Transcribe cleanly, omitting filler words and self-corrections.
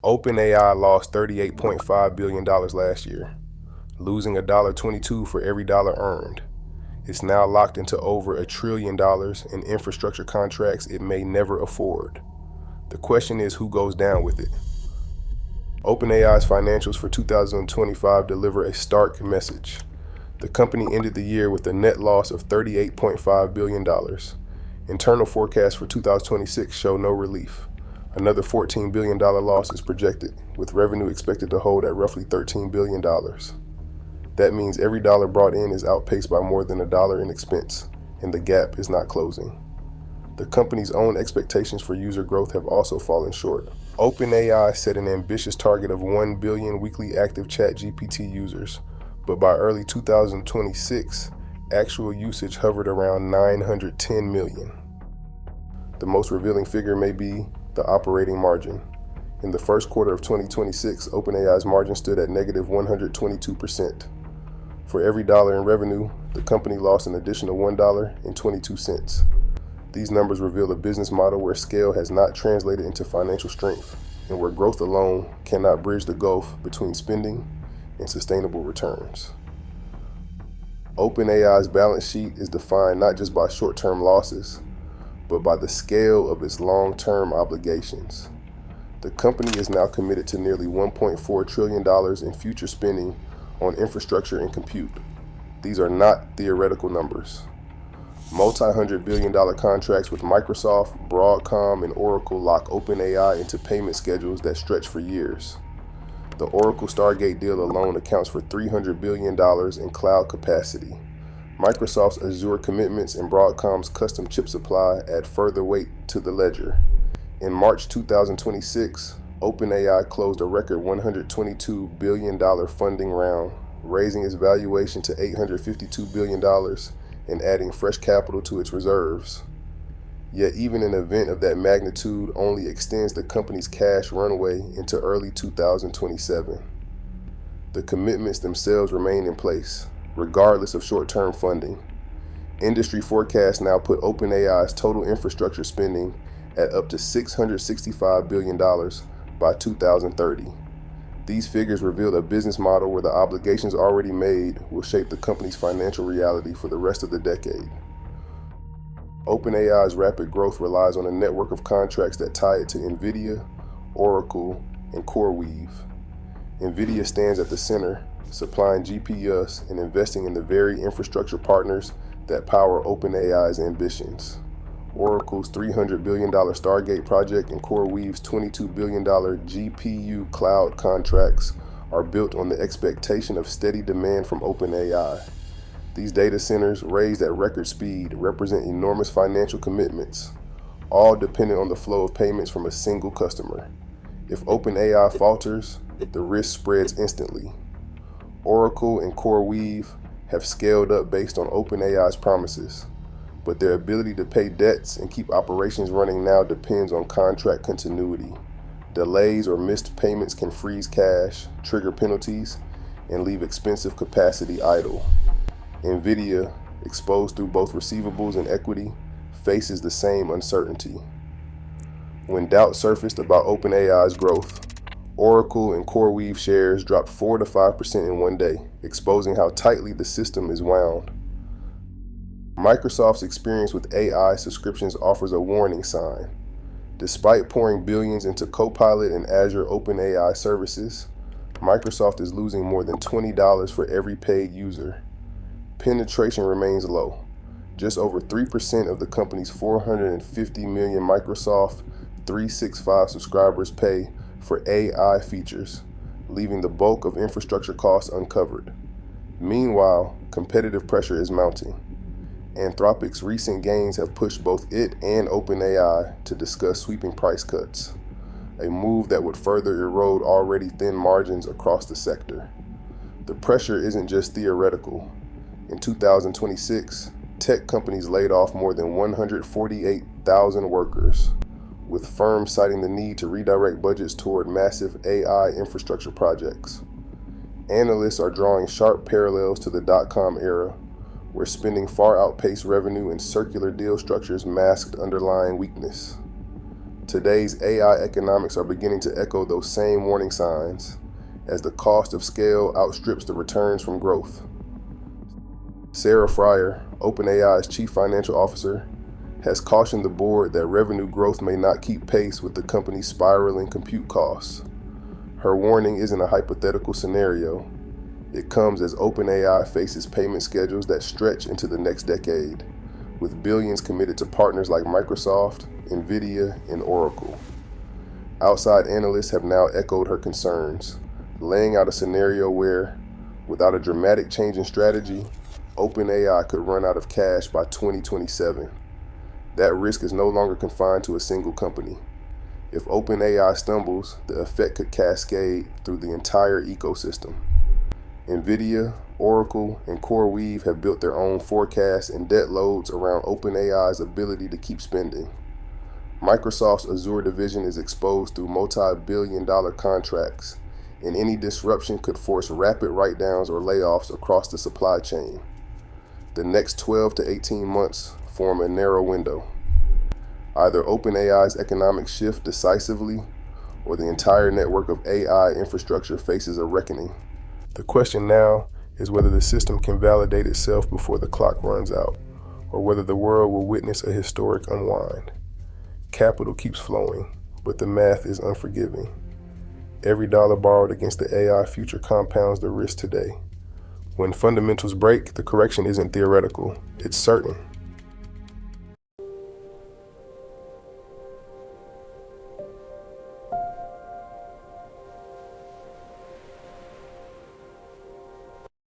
OpenAI lost $38.5 billion last year, losing $1.22 for every dollar earned. It's now locked into over $1 trillion in infrastructure contracts it may never afford. The question is, who goes down with it? OpenAI's financials for 2025 deliver a stark message. The company ended the year with a net loss of $38.5 billion. Internal forecasts for 2026 show no relief. Another $14 billion loss is projected, with revenue expected to hold at roughly $13 billion. That means every dollar brought in is outpaced by more than $1 in expense, and the gap is not closing. The company's own expectations for user growth have also fallen short. OpenAI set an ambitious target of 1 billion weekly active ChatGPT users, but by early 2026, actual usage hovered around 910 million. The most revealing figure may be the operating margin. In the first quarter of 2026, OpenAI's margin stood at negative 122%. For every dollar in revenue, the company lost an additional $1.22. These numbers reveal a business model where scale has not translated into financial strength, and where growth alone cannot bridge the gulf between spending and sustainable returns. OpenAI's balance sheet is defined not just by short-term losses, but by the scale of its long-term obligations. The company is now committed to nearly $1.4 trillion in future spending on infrastructure and compute. These are not theoretical numbers. Multi-hundred billion dollar contracts with Microsoft, Broadcom, and Oracle lock OpenAI into payment schedules that stretch for years. The Oracle Stargate deal alone accounts for $300 billion in cloud capacity. Microsoft's Azure commitments and Broadcom's custom chip supply add further weight to the ledger. In March 2026, OpenAI closed a record $122 billion funding round, raising its valuation to $852 billion and adding fresh capital to its reserves. Yet even an event of that magnitude only extends the company's cash runway into early 2027. The commitments themselves remain in place, regardless of short-term funding. Industry forecasts now put OpenAI's total infrastructure spending at up to $665 billion by 2030. These figures reveal a business model where the obligations already made will shape the company's financial reality for the rest of the decade. OpenAI's rapid growth relies on a network of contracts that tie it to NVIDIA, Oracle, and CoreWeave. NVIDIA stands at the center, supplying GPUs and investing in the very infrastructure partners that power OpenAI's ambitions. Oracle's $300 billion Stargate project and CoreWeave's $22 billion GPU cloud contracts are built on the expectation of steady demand from OpenAI. These data centers, raised at record speed, represent enormous financial commitments, all dependent on the flow of payments from a single customer. If OpenAI falters, the risk spreads instantly. Oracle and CoreWeave have scaled up based on OpenAI's promises, but their ability to pay debts and keep operations running now depends on contract continuity. Delays or missed payments can freeze cash, trigger penalties, and leave expensive capacity idle. NVIDIA, exposed through both receivables and equity, faces the same uncertainty. When doubt surfaced about OpenAI's growth, Oracle and CoreWeave shares dropped 4 to 5% in one day, exposing how tightly the system is wound. Microsoft's experience with AI subscriptions offers a warning sign. Despite pouring billions into Copilot and Azure OpenAI services, Microsoft is losing more than $20 for every paid user. Penetration remains low. Just over 3% of the company's 450 million Microsoft 365 subscribers pay for AI features, leaving the bulk of infrastructure costs uncovered. Meanwhile, competitive pressure is mounting. Anthropic's recent gains have pushed both it and OpenAI to discuss sweeping price cuts, a move that would further erode already thin margins across the sector. The pressure isn't just theoretical. In 2026, tech companies laid off more than 148,000 workers, with firms citing the need to redirect budgets toward massive AI infrastructure projects. Analysts are drawing sharp parallels to the dot-com era, where spending far outpaced revenue and circular deal structures masked underlying weakness. Today's AI economics are beginning to echo those same warning signs as the cost of scale outstrips the returns from growth. Sarah Fryer, OpenAI's chief financial officer, has cautioned the board that revenue growth may not keep pace with the company's spiraling compute costs. Her warning isn't a hypothetical scenario. It comes as OpenAI faces payment schedules that stretch into the next decade, with billions committed to partners like Microsoft, NVIDIA, and Oracle. Outside analysts have now echoed her concerns, laying out a scenario where, without a dramatic change in strategy, OpenAI could run out of cash by 2027. That risk is no longer confined to a single company. If OpenAI stumbles, the effect could cascade through the entire ecosystem. NVIDIA, Oracle, and CoreWeave have built their own forecasts and debt loads around OpenAI's ability to keep spending. Microsoft's Azure division is exposed through multi-billion-dollar contracts, and any disruption could force rapid write-downs or layoffs across the supply chain. The next 12 to 18 months form a narrow window. Either OpenAI's economics shift decisively, or the entire network of AI infrastructure faces a reckoning. The question now is whether the system can validate itself before the clock runs out, or whether the world will witness a historic unwind. Capital keeps flowing, but the math is unforgiving. Every dollar borrowed against the AI future compounds the risk today. When fundamentals break, the correction isn't theoretical, it's certain.